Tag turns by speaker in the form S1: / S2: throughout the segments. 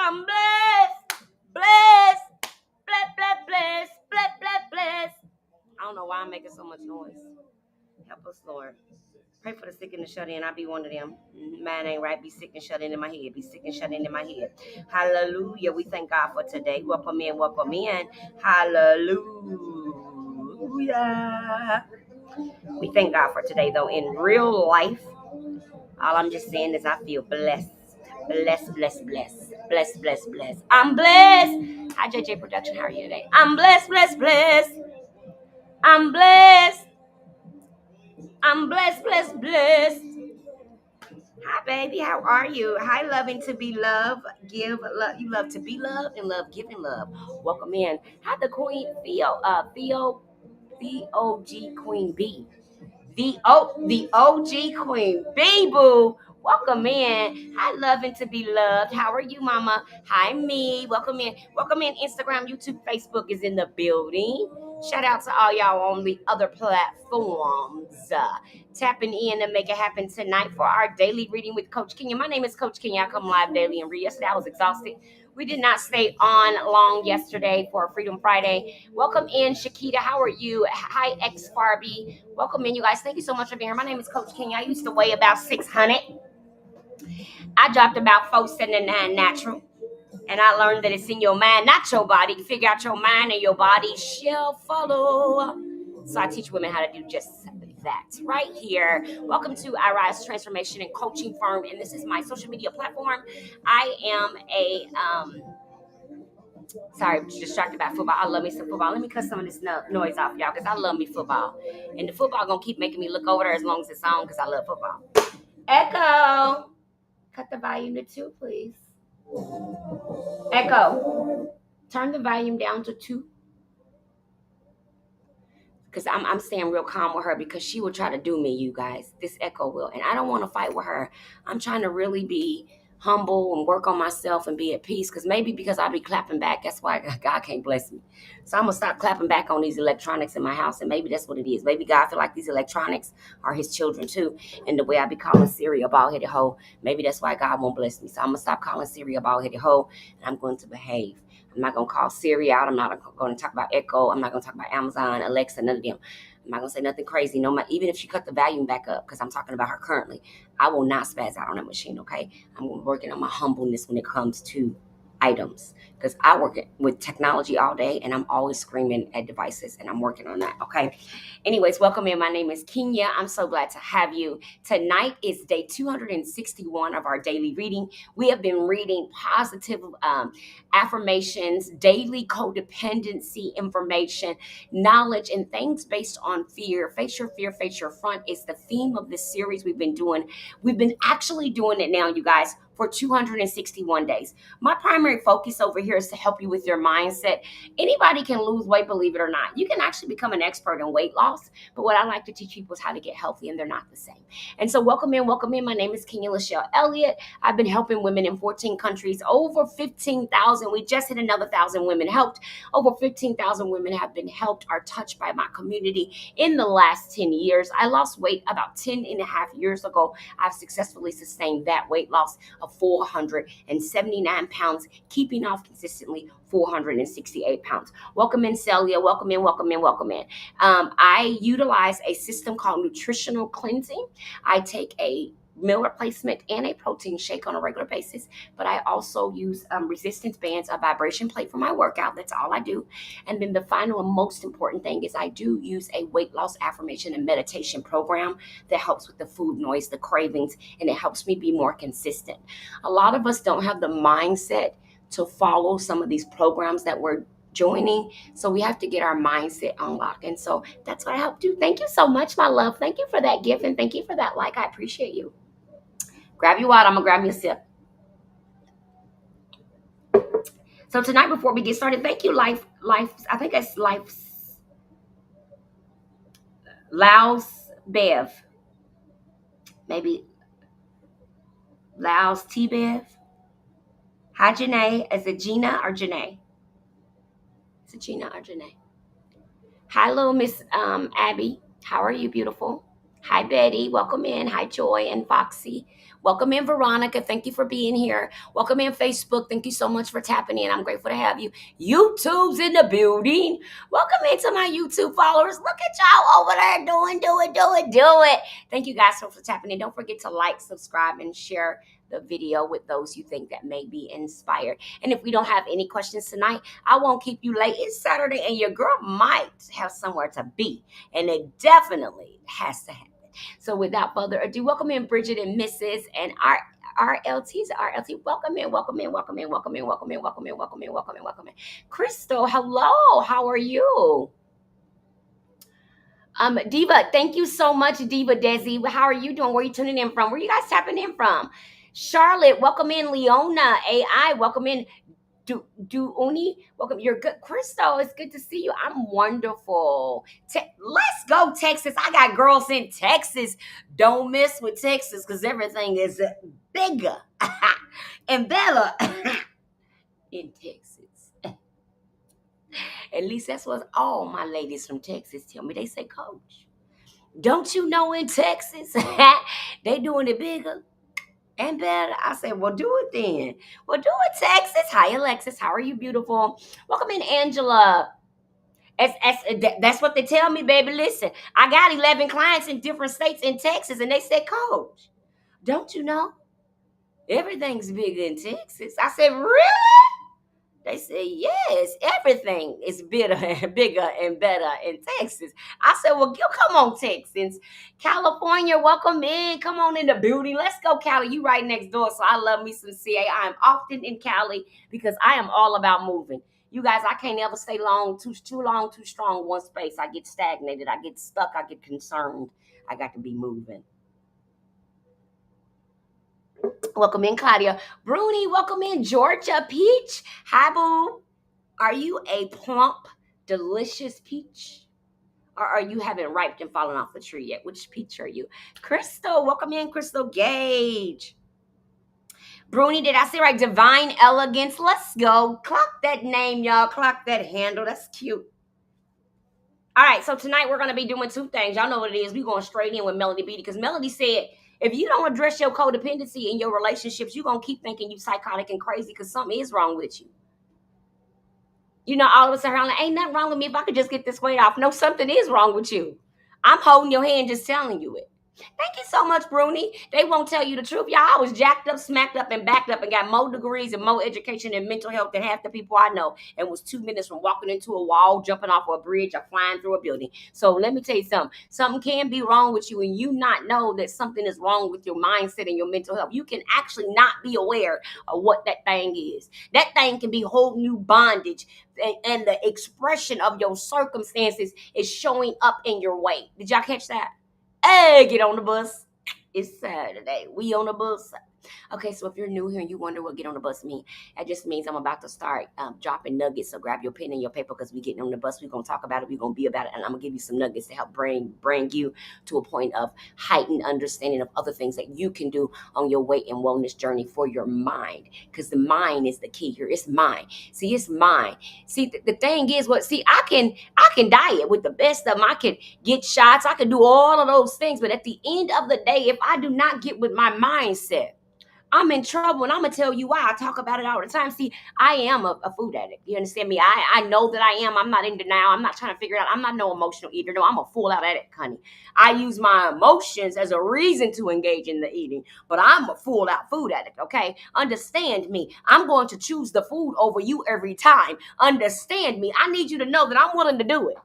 S1: I'm blessed. Blessed. Blessed. I don't know why I'm making so much noise. Help us, Lord. Pray for the sick and the shut in. I be one of them. Man ain't right. Be sick and shut in my head. Be sick and shut in my head. Hallelujah. We thank God for today. Welcome in. Welcome in. Hallelujah. We thank God for today, though. In real life, all I'm just saying is I feel blessed. Blessed. I'm blessed. Hi, JJ Production. How are you today? I'm blessed. I'm blessed. I'm blessed. Hi, baby. How are you? Hi, loving to be loved. Give love. You love to be loved and love giving love. Welcome in. Hi, the Queen VOG Queen B. The OG Queen B Boo. Welcome in. Hi, loving to be loved. How are you, Mama? Hi, me. Welcome in. Welcome in. Instagram, YouTube, Facebook is in the building. Shout out to all y'all on the other platforms. Tapping in to make it happen tonight for our daily reading with Coach Kenya. My name is Coach Kenya. I come live daily and read. Yesterday I was exhausted. We did not stay on long yesterday for Freedom Friday. Welcome in, Shakita. How are you? Hi, X Barbie. Welcome in, you guys. Thank you so much for being here. My name is Coach Kenya. I used to weigh about 600. I dropped about 479 natural. And I learned that it's in your mind, not your body. You figure out your mind and your body shall follow. So I teach women how to do just that right here. Welcome to I Rise Transformation and Coaching Firm. And this is my social media platform. I am sorry, I'm distracted by football. I love me some football. Let me cut some of this noise off, y'all, because I love me football. And the football going to keep making me look over there as long as it's on, because I love football. Echo. Cut the volume to 2, please. Echo. Turn the volume down to 2. Because I'm staying real calm with her because she will try to do me, you guys. This Echo will. And I don't want to fight with her. I'm trying to really be humble and work on myself and be at peace. Because maybe because I be clapping back, that's why God can't bless me. So I'm going to stop clapping back on these electronics in my house. And maybe that's what it is. Maybe God feel like these electronics are his children too. And the way I be calling Siri a bald-headed hoe, maybe that's why God won't bless me. So I'm going to stop calling Siri a bald-headed hoe. And I'm going to behave. I'm not going to call Siri out. I'm not going to talk about Echo. I'm not going to talk about Amazon, Alexa, none of them. I'm not going to say nothing crazy. Even if she cut the volume back up, because I'm talking about her currently, I will not spaz out on that machine, okay? I'm working on my humbleness when it comes to items, because I work with technology all day, and I'm always screaming at devices, and I'm working on that, okay? Anyways, welcome in. My name is Kenya. I'm so glad to have you. Tonight is day 261 of our daily reading. We have been reading positive affirmations, daily codependency information, knowledge, and things based on fear. Face your fear, face your front is the theme of this series we've been doing. We've been actually doing it now, you guys, for 261 days. My primary focus over here is to help you with your mindset. Anybody can lose weight, believe it or not. You can actually become an expert in weight loss, but what I like to teach people is how to get healthy, and they're not the same. And so welcome in. My name is Kenya Lachelle Elliott. I've been helping women in 14 countries, over 15,000. We just hit another 1,000 women helped. Over 15,000 women have been helped or touched by my community in the last 10 years. I lost weight about 10 and a half years ago. I've successfully sustained that weight loss of 479 pounds, keeping off consistently 468 pounds. Welcome in, Celia. Welcome in. I utilize a system called nutritional cleansing. I take a meal replacement and a protein shake on a regular basis, but I also use resistance bands, a vibration plate for my workout. That's all I do. And then the final and most important thing is I do use a weight loss affirmation and meditation program that helps with the food noise, the cravings, and it helps me be more consistent. A lot of us don't have the mindset to follow some of these programs that we're joining. So we have to get our mindset unlocked. And so that's what I help do. Thank you so much, my love. Thank you for that gift. And thank you for that like. I appreciate you. Grab you out. I'm going to grab me a sip. So tonight, before we get started, thank you, Life. I think that's Life's Laos Bev. Maybe Laos T Bev. Hi, Janae. Is it Gina or Janae? Is it Gina or Janae? Hi, little Miss Abby. How are you, beautiful? Hi, Betty. Welcome in. Hi, Joy and Foxy. Welcome in, Veronica. Thank you for being here. Welcome in, Facebook. Thank you so much for tapping in. I'm grateful to have you. YouTube's in the building. Welcome into my YouTube followers. Look at y'all over there doing, do it, do it, do it. Thank you guys for tapping in. Don't forget to like, subscribe, and share the video with those you think that may be inspired. And if we don't have any questions tonight, I won't keep you late. It's Saturday, and your girl might have somewhere to be, and it definitely has to happen. So without further ado, welcome in Bridget and Mrs. and our RLTs, RLT. Welcome in, welcome in, welcome in, welcome in, welcome in, welcome in, welcome in, welcome in, welcome in. Crystal, hello. How are you? Diva, thank you so much, Diva Desi. How are you doing? Where are you tuning in from? Where are you guys tapping in from? Charlotte, welcome in. Leona, AI, welcome in. Do Uni, welcome. You're good, Crystal. It's good to see you. I'm wonderful. Let's go, Texas. I got girls in Texas. Don't mess with Texas because everything is bigger and better in Texas. At least that's what all my ladies from Texas tell me. They say, Coach, don't you know in Texas they doing it bigger and better? I said, well, do it then. Well, do it, Texas. Hi, Alexis. How are you, beautiful? Welcome in, Angela. That's what they tell me, baby. Listen, I got 11 clients in different states in Texas, and they said, Coach, don't you know everything's bigger in Texas? I said, really? They say, yes, everything is bigger and better in Texas. I said, well, come on, Texans. California, welcome in. Come on in the building. Let's go, Cali. You right next door, so I love me some CA. I am often in Cali because I am all about moving. You guys, I can't ever stay too long, too strong one space. I get stagnated. I get stuck. I get concerned. I got to be moving. Welcome in, Claudia. Bruni, welcome in. Georgia Peach. Hi, boo. Are you a plump, delicious peach? Or are you haven't ripe and fallen off the tree yet? Which peach are you? Crystal, welcome in, Crystal Gage. Bruni, did I say right? Divine Elegance. Let's go. Clock that name, y'all. Clock that handle. That's cute. All right, so tonight we're going to be doing two things. Y'all know what it is. We're going straight in with Melody Beatty because Melody said, if you don't address your codependency in your relationships, you're going to keep thinking you psychotic and crazy because something is wrong with you. You know, all of a sudden, I'm like, ain't nothing wrong with me if I could just get this weight off. No, something is wrong with you. I'm holding your hand, just telling you it. Thank you so much, Bruni. They won't tell you the truth. Y'all, I was jacked up, smacked up, and backed up and got more degrees and more education in mental health than half the people I know and was 2 minutes from walking into a wall, jumping off a bridge, or flying through a building. So let me tell you something. Something can be wrong with you and you not know that something is wrong with your mindset and your mental health. You can actually not be aware of what that thing is. That thing can be whole new bondage and the expression of your circumstances is showing up in your weight. Did y'all catch that? Hey, get on the bus. It's Saturday. We on the bus. Okay, so if you're new here and you wonder what get on the bus mean, that just means I'm about to start dropping nuggets. So grab your pen and your paper because we getting on the bus. We're gonna talk about it. We're gonna be about it, and I'm gonna give you some nuggets to help bring you to a point of heightened understanding of other things that you can do on your weight and wellness journey for your mind. Because the mind is the key here. It's mine. See, it's mine. See, the thing is, I can diet with the best of them. I can get shots. I can do all of those things. But at the end of the day, if I do not get with my mindset, I'm in trouble, and I'm gonna tell you why. I talk about it all the time. See, I am a food addict. You understand me? I know that I am. I'm not in denial. I'm not trying to figure it out. I'm not no emotional eater. No, I'm a full out addict, honey. I use my emotions as a reason to engage in the eating, but I'm a full out food addict. Okay, understand me. I'm going to choose the food over you every time. Understand me. I need you to know that I'm willing to do it.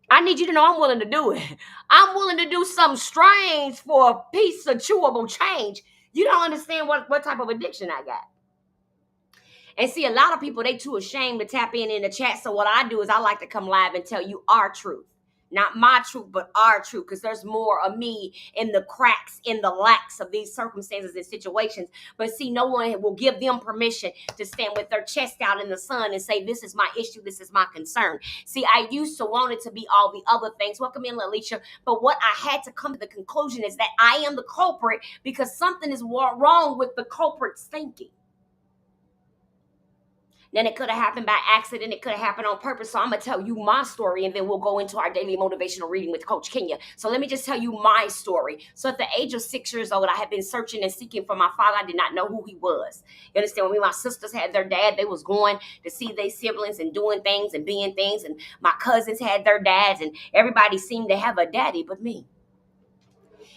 S1: I need you to know I'm willing to do it. I'm willing to do something strange for a piece of chewable change. You don't understand what type of addiction I got. And see, a lot of people, they too ashamed to tap in the chat. So what I do is I like to come live and tell you our truth. Not my truth, but our truth, because there's more of me in the cracks, in the lacks of these circumstances and situations. But see, no one will give them permission to stand with their chest out in the sun and say, this is my issue, this is my concern. See, I used to want it to be all the other things. Welcome in, Lalisha. But what I had to come to the conclusion is that I am the culprit because something is wrong with the culprit's thinking. Then it could have happened by accident. It could have happened on purpose. So I'm going to tell you my story, and then we'll go into our daily motivational reading with Coach Kenya. So let me just tell you my story. So at the age of 6 years old, I had been searching and seeking for my father. I did not know who he was. You understand? When me and my sisters had their dad, they was going to see their siblings and doing things and being things. And my cousins had their dads, and everybody seemed to have a daddy but me.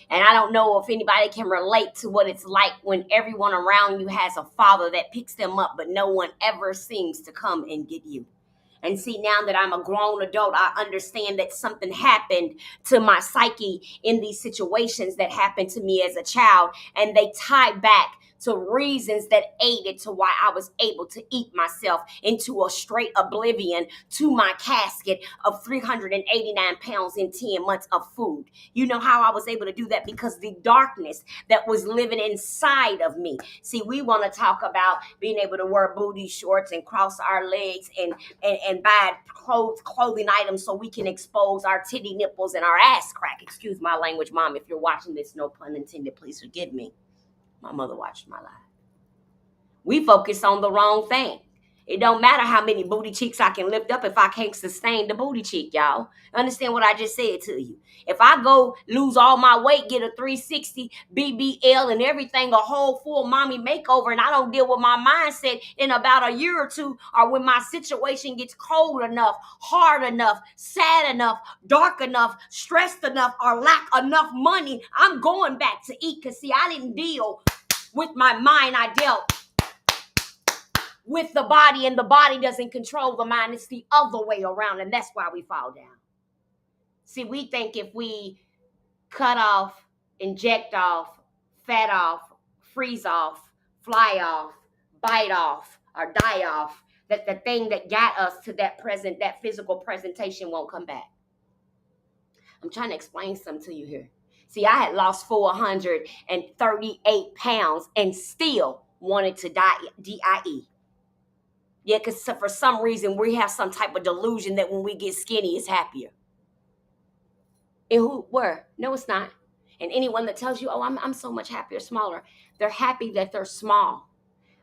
S1: And I don't know if anybody can relate to what it's like when everyone around you has a father that picks them up, but no one ever seems to come and get you. And see, now that I'm a grown adult, I understand that something happened to my psyche in these situations that happened to me as a child. And they tie back to reasons that aided to why I was able to eat myself into a straight oblivion to my casket of 389 pounds in 10 months of food. You know how I was able to do that? Because the darkness that was living inside of me. See, we want to talk about being able to wear booty shorts and cross our legs and buy clothing items so we can expose our titty nipples and our ass crack. Excuse my language, Mom. If you're watching this, no pun intended, please forgive me. My mother watched my life. We focus on the wrong thing. It don't matter how many booty cheeks I can lift up if I can't sustain the booty cheek, y'all. Understand what I just said to you? If I go lose all my weight, get a 360 BBL and everything, a whole full mommy makeover, and I don't deal with my mindset in about a year or two, or when my situation gets cold enough, hard enough, sad enough, dark enough, stressed enough, or lack enough money, I'm going back to eat. Because see, I didn't deal with my mind. I dealt with the body, and the body doesn't control the mind. It's the other way around, and that's why we fall down. See, we think if we cut off, inject off, fat off, freeze off, fly off, bite off, or die off, that the thing that got us to that physical presentation won't come back. I'm trying to explain something to you here. See, I had lost 438 pounds and still wanted to die, DIE. Yeah, because for some reason we have some type of delusion that when we get skinny, it's happier. And where? No, it's not. And anyone that tells you, oh, I'm so much happier, smaller, they're happy that they're small.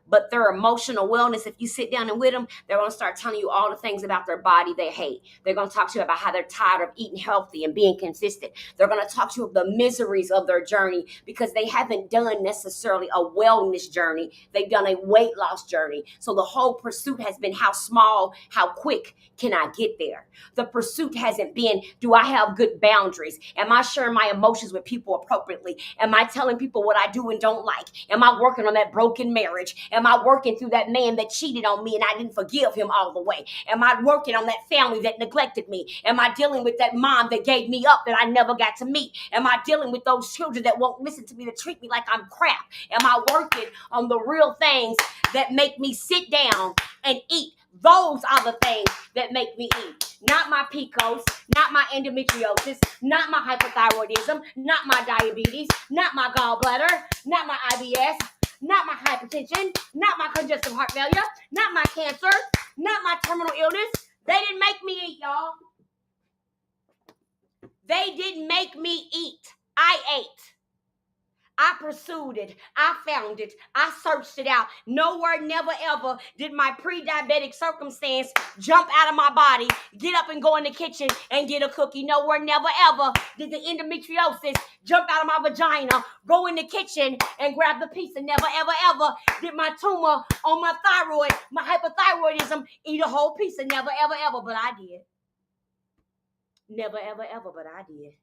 S1: But their emotional wellness, if you sit down and with them, they're going to start telling you all the things about their body they hate. They're going to talk to you about how they're tired of eating healthy and being consistent. They're going to talk to you of the miseries of their journey because they haven't done necessarily a wellness journey. They've done a weight loss journey. So the whole pursuit has been how small, how quick can I get there? The pursuit hasn't been, do I have good boundaries? Am I sharing my emotions with people appropriately? Am I telling people what I do and don't like? Am I working on that broken marriage? Am I working through that man that cheated on me and I didn't forgive him all the way? Am I working on that family that neglected me? Am I dealing with that mom that gave me up that I never got to meet? Am I dealing with those children that won't listen to me, that treat me like I'm crap? Am I working on the real things that make me sit down and eat? Those are the things that make me eat. Not my PCOS, not my endometriosis, not my hypothyroidism, not my diabetes, not my gallbladder, not my IBS, not my hypertension, not my congestive heart failure, not my cancer, not my terminal illness. They didn't make me eat, y'all. They didn't make me eat. I ate. I pursued it. I found it. I searched it out. Nowhere, never, ever did my pre-diabetic circumstance jump out of my body, get up and go in the kitchen and get a cookie. Nowhere, never, ever did the endometriosis jump out of my vagina, go in the kitchen and grab the pizza. Never, ever, ever did my tumor on my thyroid, my hypothyroidism, eat a whole pizza. Never, ever, ever, but I did. Never, ever, ever, but I did.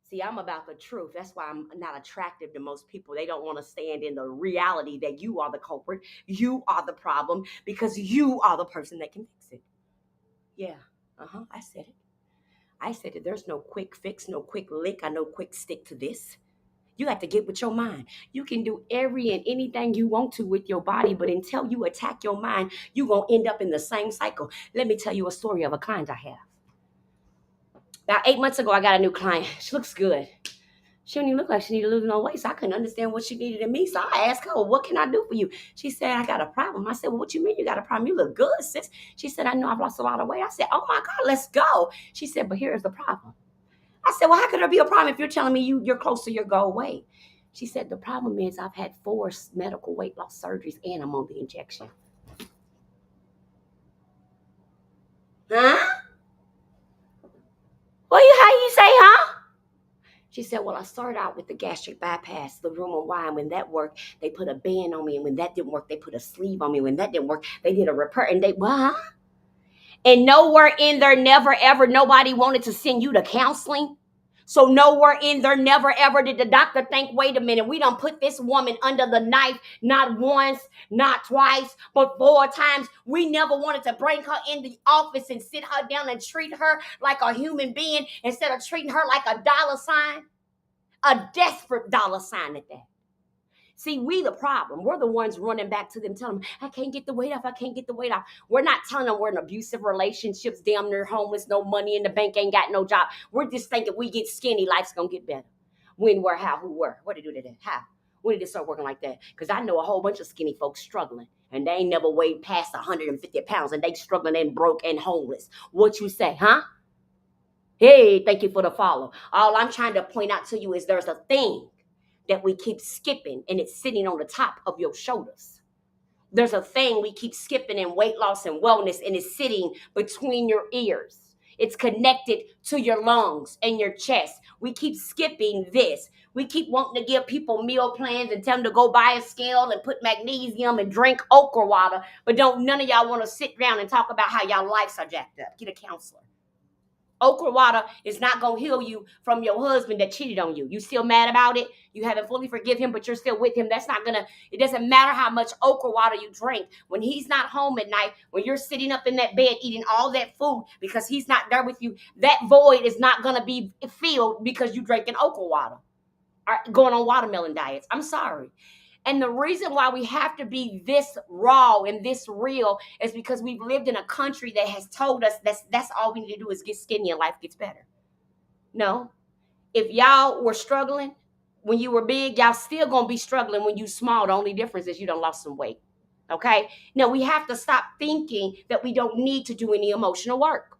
S1: See, I'm about the truth. That's why I'm not attractive to most people. They don't want to stand in the reality that you are the culprit. You are the problem because you are the person that can fix it. Yeah, I said it. I said it. There's no quick fix, no quick lick, or no quick stick to this. You have to get with your mind. You can do every and anything you want to with your body, but until you attack your mind, you're going to end up in the same cycle. Let me tell you a story of a client I have. About 8 months ago, I got a new client. She looks good. She didn't even look like she needed to lose no weight, so I couldn't understand what she needed in me. So I asked her, well, what can I do for you? She said, I got a problem. I said, well, what you mean you got a problem? You look good, sis. She said, I know I've lost a lot of weight. I said, oh, my God, let's go. She said, but here's the problem. I said, well, how could there be a problem if you're telling me you're close to your goal weight? She said, the problem is I've had 4 medical weight loss surgeries and I'm on the injection. Huh? How you say, huh? She said, well, I started out with the gastric bypass, the room and why. And when that worked, they put a band on me. And when that didn't work, they put a sleeve on me. When that didn't work, they did a repair. And they, what? And nowhere in there, never, ever, nobody wanted to send you to counseling. So nowhere in there, never, ever did the doctor think, wait a minute, we done put this woman under the knife, not once, not twice, but 4 times. We never wanted to bring her in the office and sit her down and treat her like a human being instead of treating her like a dollar sign, a desperate dollar sign at that. See, we the problem. We're the ones running back to them, telling them, I can't get the weight off. I can't get the weight off. We're not telling them we're in abusive relationships, damn near homeless, no money in the bank, ain't got no job. We're just thinking we get skinny, life's going to get better. When, where, how, who, where? What did it do today? How? When did it start working like that? Because I know a whole bunch of skinny folks struggling, and they ain't never weighed past 150 pounds, and they struggling and broke and homeless. What you say, huh? Hey, thank you for the follow. All I'm trying to point out to you is there's a thing that we keep skipping, and it's sitting on the top of your shoulders. There's a thing we keep skipping in weight loss and wellness, and it's sitting between your ears. It's connected to your lungs and your chest. We keep skipping this. We keep wanting to give people meal plans and tell them to go buy a scale and put magnesium and drink okra water, but don't none of y'all want to sit down and talk about how y'all lives are jacked up. Get a counselor. Okra water is not going to heal you from your husband that cheated on you. You still mad about it. You haven't fully forgive him, but you're still with him. That's not going to, it doesn't matter how much okra water you drink. When he's not home at night, when you're sitting up in that bed eating all that food because he's not there with you, that void is not going to be filled because you drinking okra water or going on watermelon diets. I'm sorry. And the reason why we have to be this raw and this real is because we've lived in a country that has told us that's all we need to do is get skinny and life gets better. No. If y'all were struggling when you were big, y'all still going to be struggling when you small. The only difference is you done lost some weight. Okay? Now, we have to stop thinking that we don't need to do any emotional work.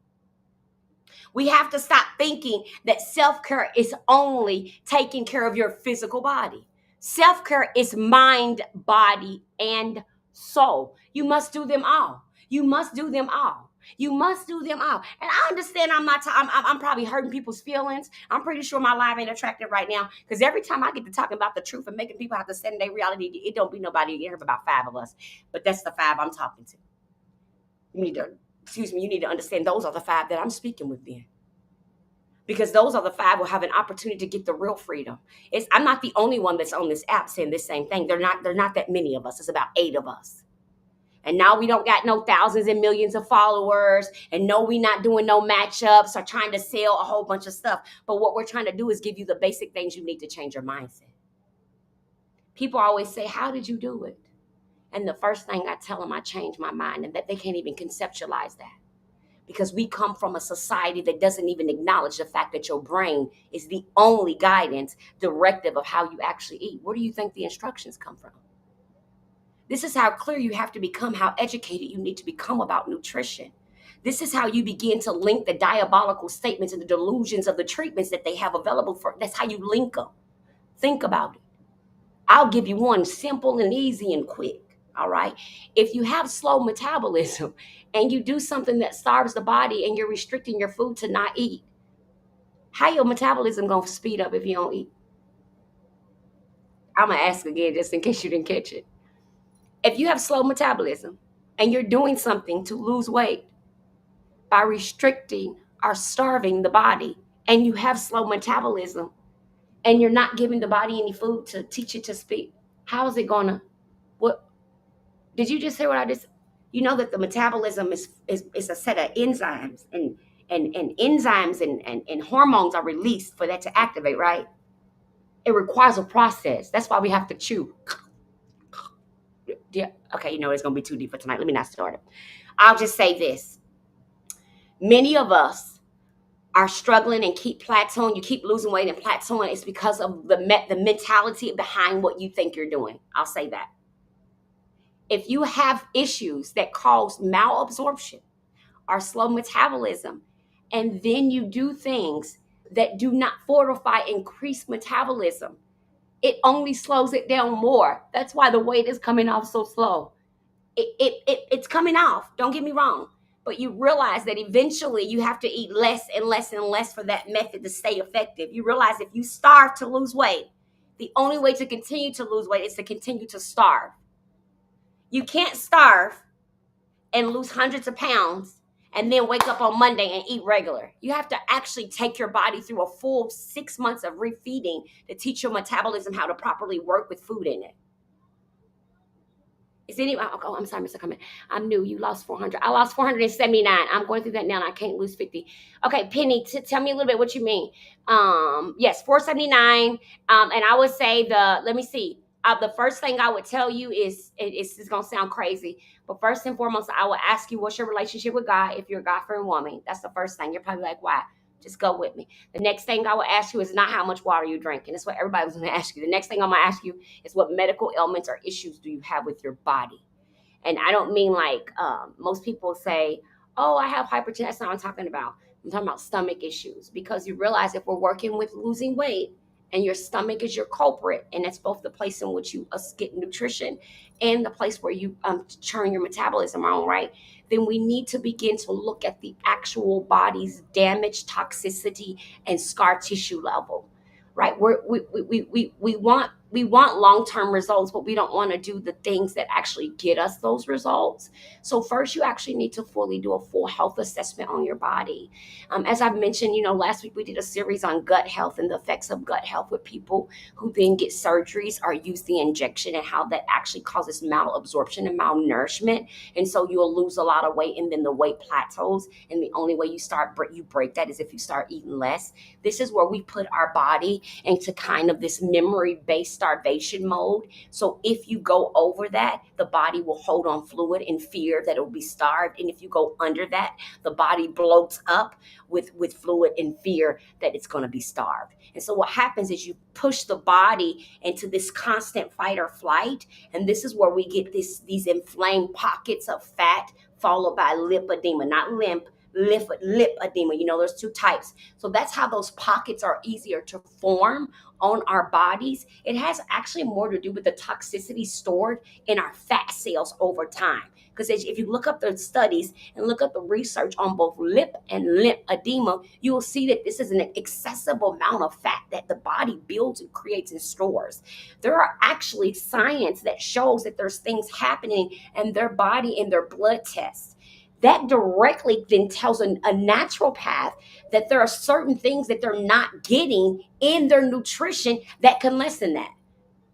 S1: We have to stop thinking that self-care is only taking care of your physical body. Self-care is mind, body, and soul. You must do them all. You must do them all. You must do them all. And I understand I'm probably hurting people's feelings. I'm pretty sure my life ain't attractive right now because every time I get to talking about the truth and making people have to stand in their reality, it don't be nobody in here but about 5 of us. But that's the 5 I'm talking to. You need to understand those are the 5 that I'm speaking with then. Because those are the 5 who have an opportunity to get the real freedom. I'm not the only one that's on this app saying this same thing. They're not that many of us. It's about 8 of us. And now we don't got no thousands and millions of followers. And no, we not doing no matchups or trying to sell a whole bunch of stuff. But what we're trying to do is give you the basic things you need to change your mindset. People always say, how did you do it? And the first thing I tell them, I changed my mind, and that they can't even conceptualize that. Because we come from a society that doesn't even acknowledge the fact that your brain is the only guidance directive of how you actually eat. Where do you think the instructions come from? This is how clear you have to become, how educated you need to become about nutrition. This is how you begin to link the diabolical statements and the delusions of the treatments that they have available for. That's how you link them. Think about it. I'll give you one simple and easy and quick. All right. If you have slow metabolism and you do something that starves the body and you're restricting your food to not eat, how your metabolism going to speed up if you don't eat? I'm going to ask again just in case you didn't catch it. If you have slow metabolism and you're doing something to lose weight by restricting or starving the body, and you have slow metabolism and you're not giving the body any food to teach it to speak, how is it going to, what? Did you just hear what I just? You know that the metabolism is a set of enzymes and enzymes and hormones are released for that to activate, right? It requires a process. That's why we have to chew. Yeah. Okay, it's going to be too deep for tonight. Let me not start it. I'll just say this. Many of us are struggling and keep plateauing. You keep losing weight and plateauing. It's because of the mentality behind what you think you're doing. I'll say that. If you have issues that cause malabsorption or slow metabolism, and then you do things that do not fortify increased metabolism, it only slows it down more. That's why the weight is coming off so slow. It's coming off. Don't get me wrong. but you realize that eventually you have to eat less and less and less for that method to stay effective. You realize if you starve to lose weight, the only way to continue to lose weight is to continue to starve. You can't starve and lose hundreds of pounds and then wake up on Monday and eat regular. You have to actually take your body through a full 6 months of refeeding to teach your metabolism how to properly work with food in it. Is any? Oh, I'm sorry, Mr. Comment. I'm new. You lost 400. I lost 479. I'm going through that now, and I can't lose 50. Okay, Penny, tell me a little bit what you mean. Yes, 479. And I would say let me see. The first thing I would tell you is it's gonna sound crazy, but first and foremost, I will ask you, what's your relationship with God? If you're a God-fearing woman, that's the first thing. You're probably like, why? Just go with me. The next thing I will ask you is not how much water you're drinking. That's what everybody was going to ask you. The next thing I'm going to ask you is what medical ailments or issues do you have with your body? And I don't mean like most people say, oh, I have hypertension. That's not what I'm talking about. I'm talking about stomach issues, because you realize if we're working with losing weight and your stomach is your culprit, and that's both the place in which you get nutrition and the place where you churn your metabolism on, right? Then we need to begin to look at the actual body's damage, toxicity, and scar tissue level, right? We want long-term results, but we don't want to do the things that actually get us those results. So first, you actually need to fully do a full health assessment on your body. As I've mentioned, last week we did a series on gut health and the effects of gut health with people who then get surgeries or use the injection, and how that actually causes malabsorption and malnourishment. And so you'll lose a lot of weight, and then the weight plateaus. And the only way you break that is if you start eating less. This is where we put our body into kind of this memory-based starvation mode. So if you go over that, the body will hold on fluid in fear that it will be starved. And if you go under that, the body bloats up with fluid in fear that it's going to be starved. And so what happens is you push the body into this constant fight or flight. And this is where we get these inflamed pockets of fat followed by lipedema, not lip edema. There's two types. So that's how those pockets are easier to form on our bodies. It has actually more to do with the toxicity stored in our fat cells over time. Because if you look up the studies and look up the research on both lip and lymphedema, you will see that this is an excessive amount of fat that the body builds and creates and stores. There are actually science that shows that there's things happening in their body in their blood tests. That directly then tells a naturopath that there are certain things that they're not getting in their nutrition that can lessen that,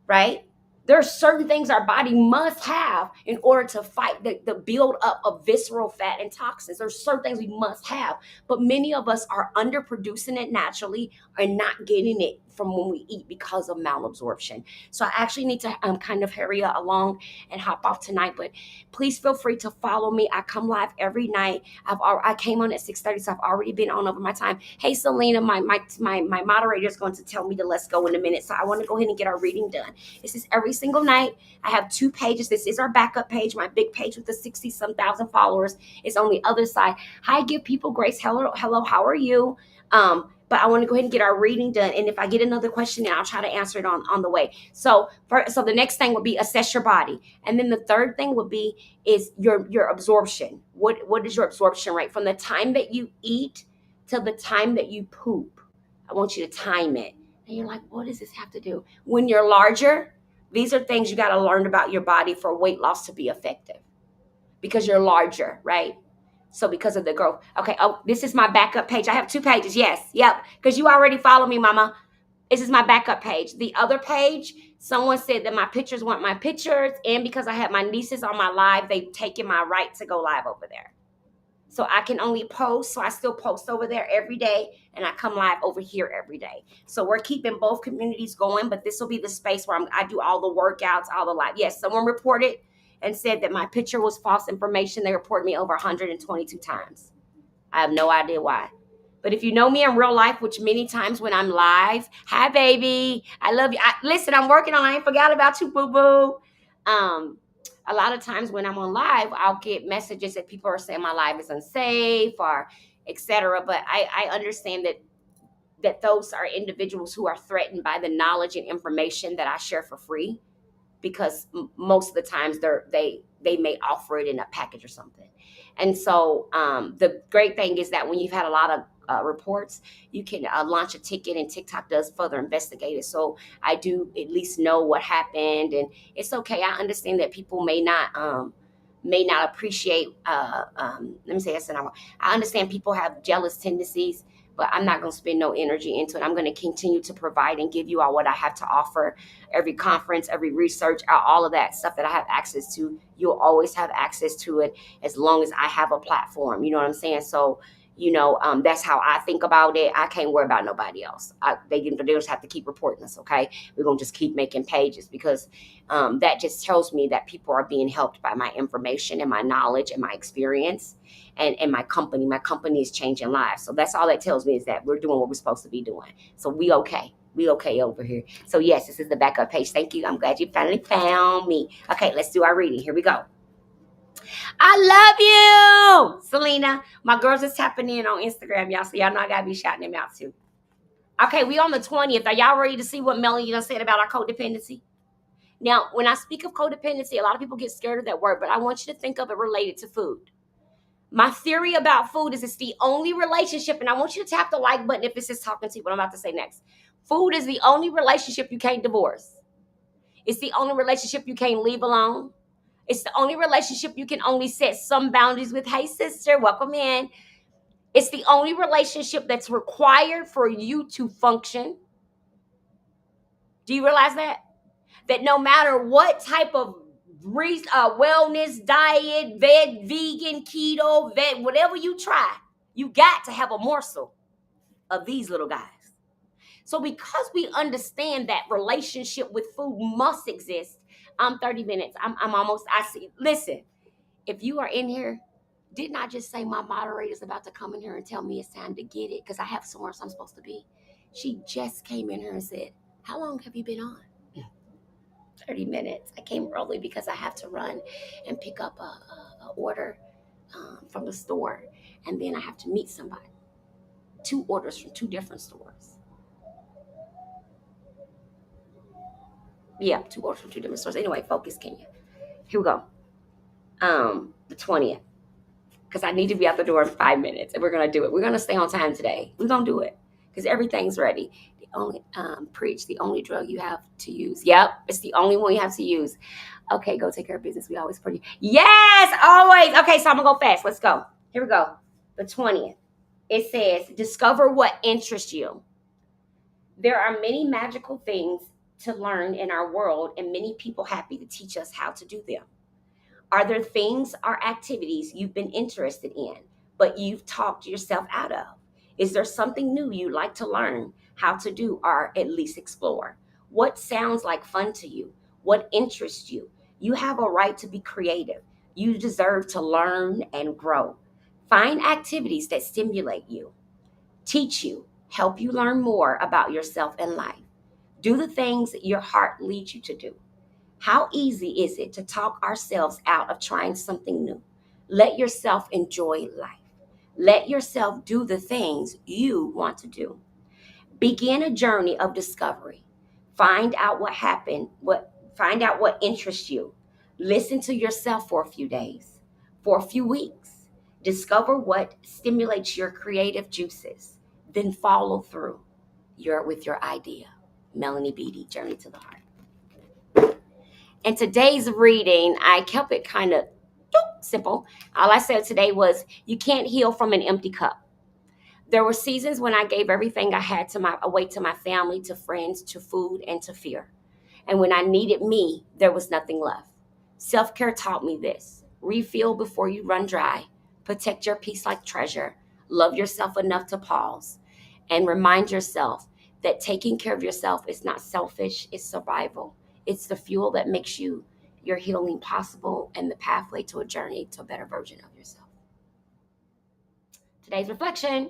S1: right? There are certain things our body must have in order to fight the build up of visceral fat and toxins. There's certain things we must have, but many of us are underproducing it naturally and not getting it from when we eat because of malabsorption. So I actually need to kind of hurry along and hop off tonight, but please feel free to follow me. I come live every night. I came on at 6:30, so I've already been on over my time. Hey, Selena, my moderator is going to tell me to let's go in a minute, so I want to go ahead and get our reading done. This is every single night. I have 2 pages. This is our backup page. My big page with the 60-some thousand followers is on the other side. Hi, give people grace. Hello, how are you? But I want to go ahead and get our reading done. And if I get another question, then I'll try to answer it on the way. So the next thing would be assess your body. And then the third thing would be is your absorption. What is your absorption rate from the time that you eat to the time that you poop? I want you to time it. And you're like, what does this have to do? When you're larger, these are things you got to learn about your body for weight loss to be effective, because you're larger, right? So because of the growth. Okay. Oh, this is my backup page. I have 2 pages. Yes. Yep. Because you already follow me, mama. This is my backup page. The other page, someone said that my pictures weren't my pictures. And because I had my nieces on my live, they've taken my right to go live over there. So I can only post. So I still post over there every day. And I come live over here every day. So we're keeping both communities going. But this will be the space where I do all the workouts, all the live. Yes, someone reported and said that my picture was false information. They reported me over 122 times. I have no idea why. But if you know me in real life, which many times when I'm live, hi, baby, I love you. Listen, I'm working on, I ain't forgot about you, boo-boo. A lot of times when I'm on live, I'll get messages that people are saying my live is unsafe or etc. But I understand that those are individuals who are threatened by the knowledge and information that I share for free. Because most of the times they may offer it in a package or something. And so the great thing is that when you've had a lot of reports, you can launch a ticket, and TikTok does further investigate it. So I do at least know what happened, and it's okay. I understand that people may not appreciate. Let me say this, and I understand people have jealous tendencies, but I'm not going to spend no energy into it. I'm going to continue to provide and give you all what I have to offer. Every conference, every research, all of that stuff that I have access to, you'll always have access to it as long as I have a platform. You know what I'm saying? So, that's how I think about it. I can't worry about nobody else. They just have to keep reporting us, okay? We're going to just keep making pages because that just tells me that people are being helped by my information and my knowledge and my experience and my company. My company is changing lives. So that's all that tells me, is that we're doing what we're supposed to be doing. So we okay. We okay over here. So yes, this is the backup page. Thank you. I'm glad you finally found me. Okay, let's do our reading. Here we go. I love you, Selena. My girls is tapping in on Instagram, y'all. So y'all know I gotta be shouting them out too. Okay, we on the 20th. Are y'all ready to see what Melanie done said about our codependency? Now, when I speak of codependency, a lot of people get scared of that word, but I want you to think of it related to food. My theory about food is it's the only relationship, and I want you to tap the like button if this is talking to you, what I'm about to say next. Food is the only relationship you can't divorce. It's the only relationship you can't leave alone. It's the only relationship you can only set some boundaries with. Hey, sister, welcome in. It's the only relationship that's required for you to function. Do you realize that? That no matter what type of wellness diet, vegan, keto, whatever you try, you got to have a morsel of these little guys. So because we understand that relationship with food must exist, I'm 30 minutes. I'm almost, I see. Listen, if you are in here, didn't I just say my moderator's about to come in here and tell me it's time to get it because I have somewhere I'm supposed to be? She just came in here and said, how long have you been on? 30 minutes. I came early because I have to run and pick up a order from the store. And then I have to meet somebody. 2 orders from 2 different stores. Yeah, 2 orders from 2 different stores. Anyway, focus, Kenya. Here we go. The 20th. Because I need to be out the door in 5 minutes. And we're going to do it. We're going to stay on time today. We're going to do it. Because everything's ready. The only, preach, the only drug you have to use. Yep, it's the only one you have to use. Okay, go take care of business. We always pretty. Yes, always. Okay, so I'm going to go fast. Let's go. Here we go. The 20th. It says, discover what interests you. There are many magical things to learn in our world, and many people happy to teach us how to do them. Are there things or activities you've been interested in, but you've talked yourself out of? Is there something new you'd like to learn how to do or at least explore? What sounds like fun to you? What interests you? You have a right to be creative. You deserve to learn and grow. Find activities that stimulate you, teach you, help you learn more about yourself and life. Do the things that your heart leads you to do. How easy is it to talk ourselves out of trying something new? Let yourself enjoy life. Let yourself do the things you want to do. Begin a journey of discovery. Find out find out what interests you. Listen to yourself for a few days, for a few weeks. Discover what stimulates your creative juices. Then follow through with your idea. Melanie Beattie, Journey to the Heart. In today's reading, I kept it kind of simple. All I said today was, you can't heal from an empty cup. There were seasons when I gave everything I had away to my family, to friends, to food, and to fear. And when I needed me, there was nothing left. Self-care taught me this. Refill before you run dry. Protect your peace like treasure. Love yourself enough to pause. And remind yourself that taking care of yourself is not selfish, it's survival. It's the fuel that makes your healing possible and the pathway to a journey to a better version of yourself. Today's reflection.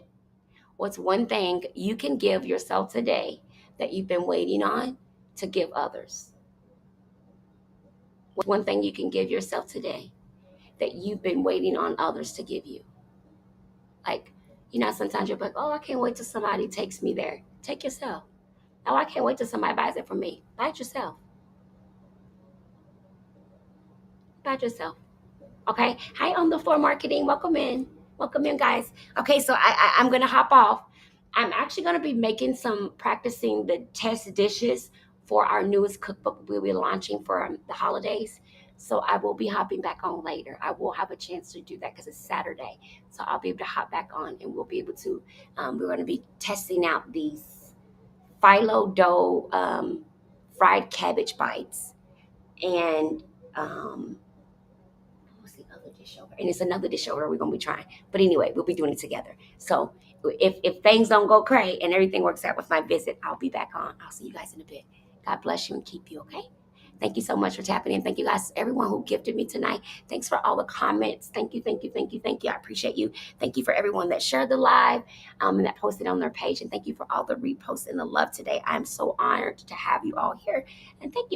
S1: What's one thing you can give yourself today that you've been waiting on to give others? What's one thing you can give yourself today that you've been waiting on others to give you? Like, sometimes you're like, oh, I can't wait till somebody takes me there. Take yourself. Oh, I can't wait till somebody buys it from me. Buy it yourself. Buy it yourself. Okay. Hi, on the floor marketing. Welcome in. Welcome in, guys. Okay, so I'm gonna hop off. I'm actually gonna be making some practicing the test dishes for our newest cookbook we'll be launching for the holidays. So I will be hopping back on later. I will have a chance to do that because it's Saturday. So I'll be able to hop back on and we'll be able to. We're gonna be testing out these phyllo dough fried cabbage bites and what's the other dish over? And it's another dish over we're gonna be trying. But anyway, we'll be doing it together. So if things don't go cray and everything works out with my visit, I'll be back on. I'll see you guys in a bit. God bless you and keep you, okay? Thank you so much for tapping in. Thank you guys, everyone who gifted me tonight. Thanks for all the comments. Thank you, thank you, thank you, thank you. I appreciate you. Thank you for everyone that shared the live and that posted on their page. And thank you for all the reposts and the love today. I'm so honored to have you all here. And thank you